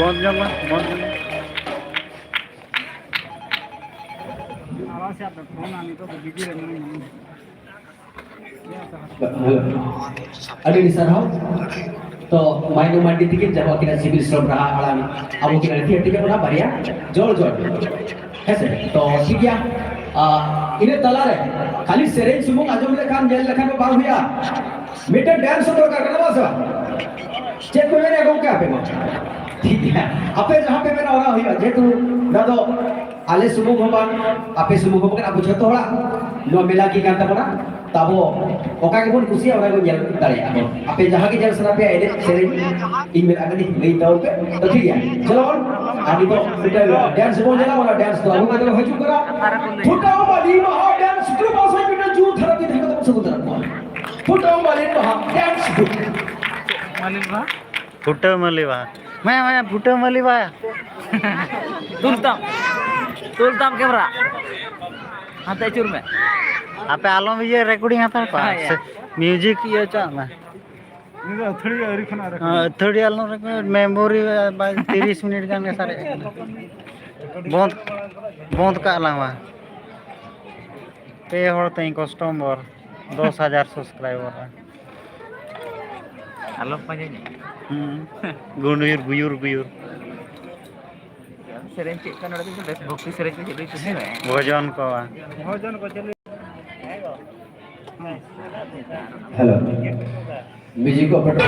Bonjong lah, bonjong. Ada di sarau, to main mandi tiket jauh kita civil serve rah alam, abu kita tiket pernah baria, jol, है तो ठीक है इन्हें तला रहे खाली सेरेंज सुमुक आजम लेखान जेल लेखान में बाल हुआ मीटर डांस तो करना बस चेक में मैंने अगो क्या पे ठीक है आपे जहाँ पे मैंने और हुआ जेतु ना तो आले सुमुक होगा आपे सुमुक होगा आप छोटो होला नो मिला की करता पड़ा तब ओका के बोल खुशी और को जेल डाले आपे जहाँ के जेल सना पे आए सेरेंज इन में अगर नहीं तो तो ठीक है चलो आदि तो मीटर डांस बोल जला वाला डांस तो अगो तो हो चुका फुटाओ वाली महा डांस ग्रुप ऑफ मीटर जू थेरेपी देखो तो समुद्र फुटाओ वाली महा dance group Maliwa? Puta maliwa. Maya puta maliwa. तुलताम कैमरा आता चूर में आपे आलम ये रिकॉर्डिंग आता है म्यूजिक ये चाहना थोड़ी आलम रिकॉर्ड मेमोरी 30 मिनट का ने सारे बहुत का अलावा पे होते हैं कस्टमर 10,000 सब्सक्राइबर हेलो पंजे गुयूर सेरेंज चेक का नड़े तो बेस्ट भक्ति सेरेंज में चली तुझे भोजन को चले हेलो म्यूजिक ऑपरेटर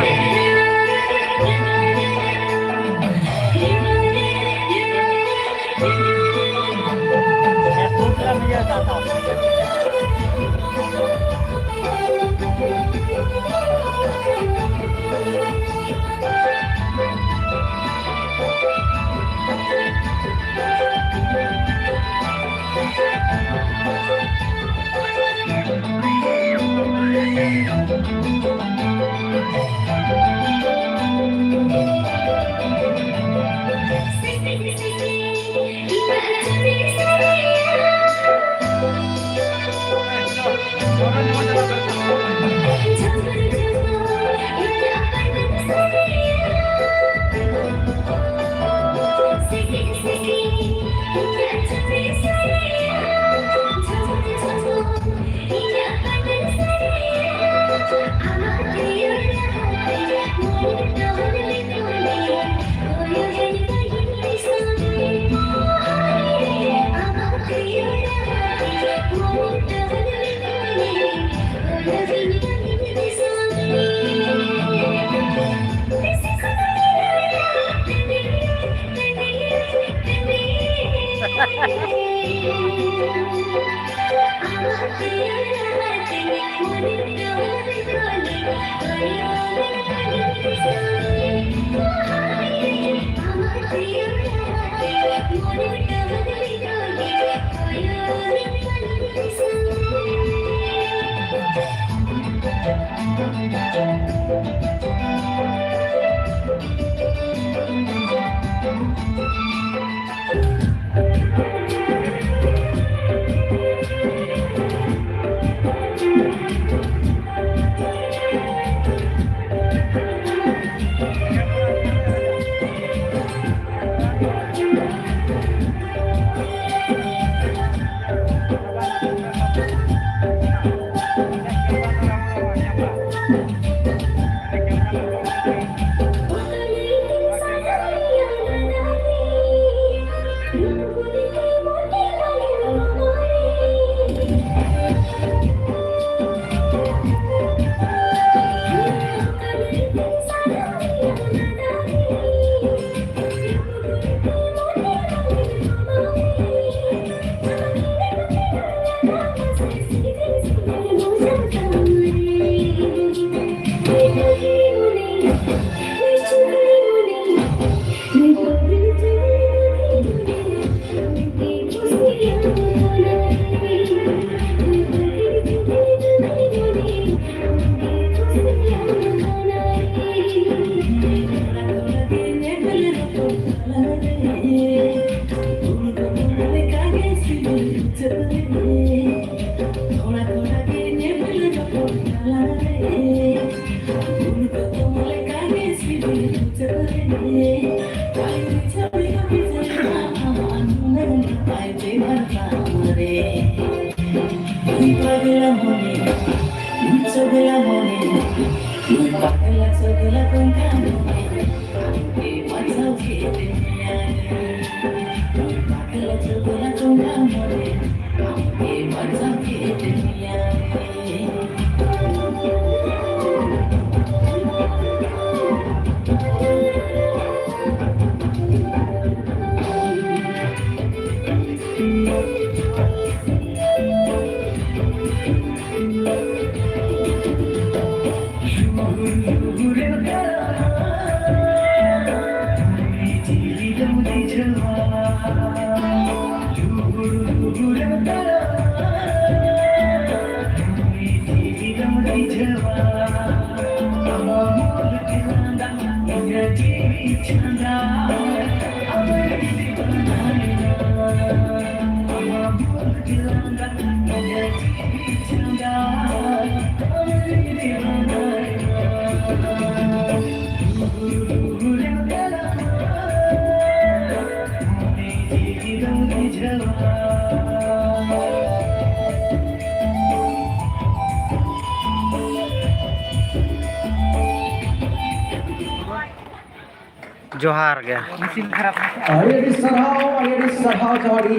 जोहार गया mesin harap Ayo disarhau jawari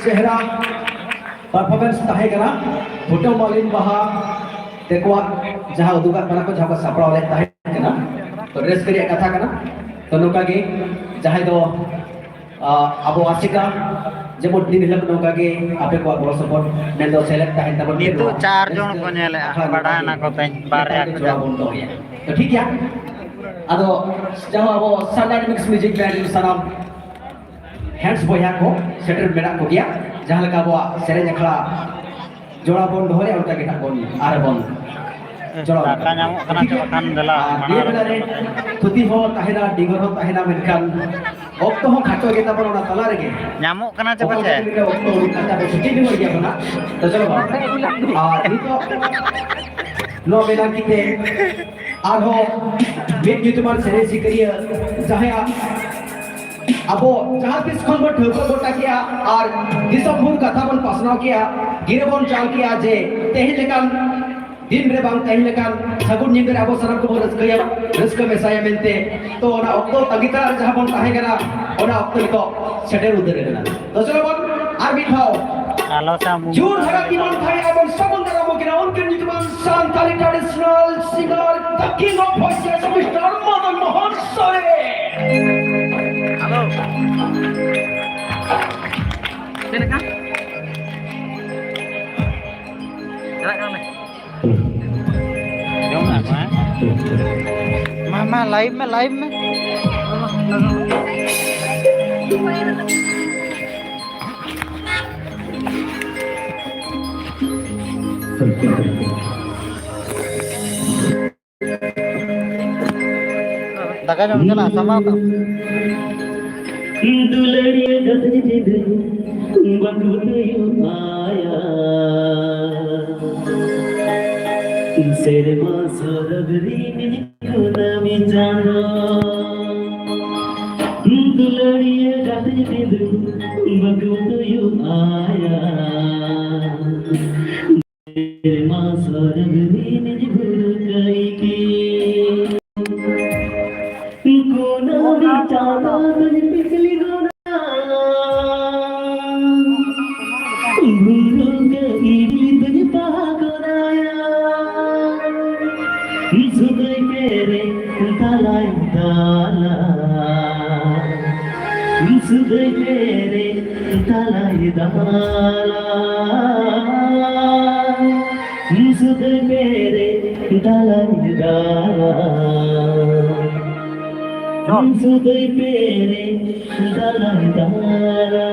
chehra performance tahe kana photo malin baha tekwa jaha udugan kana ko jaha saprao le tahe kana to dress kari katha kana to noka ge jaha do abo asika jemon din hilak noka ge ape ko goro support men do select tahe tabon itu 4 জন को nyele badai na ko teng barya ko to thik ya ado jaha abo standard mix music band sanam hands boya ko setter mena ko dia jaha leka abo serenya khla jora bon dhore auta kita bon ar bon data nyamuk kana cokan dela dia benare thuti ho tahena digor ho tahena menkan okto ho khacho kita bon ona tala rege nyamuk kana coba ce okto kita be suci di dia bana to chalo nito no bena kite arho mid youtuber sere sikriya jahaya abo जहां किस खन but ठोको गोटा किया और दिसम भूम कथा बन पासना किया गिरे बन चाल किया जे तेहि लेकान दिन रे बांग तेहि लेकान सगुन निंगर abo सारा को रसकया रसक मेसाया मेनते तो ओना ऑक्टो तगिता जहां बन ताहे कना ओना ऑक्टो को सेटर उदरे कना तो चलो बन आर बिठाओ alo samu जूर हरा की मन थाई abo सबन दरा मो किना उनके नितमान Santali traditional singer the king of voices mister Madan Mohan Soren halo sini kan jalan kan jom apa mama live में daga jom chana sama ka दुलड़िए गदे दे बकुतयो आया सेरे मा सरगरी में कोना में जानो दुलड़िए गदे दे बकुतयो आया सेरे मा सरगरी में भूल गई की कोना में जाना तुझे पिछली गोना भूल गई तुझे पागोनाया सुबह मेरे ताला ताला सुबह मेरे ताला ताला सुबह मेरे ताला ताला सुबह मेरे ताला ताला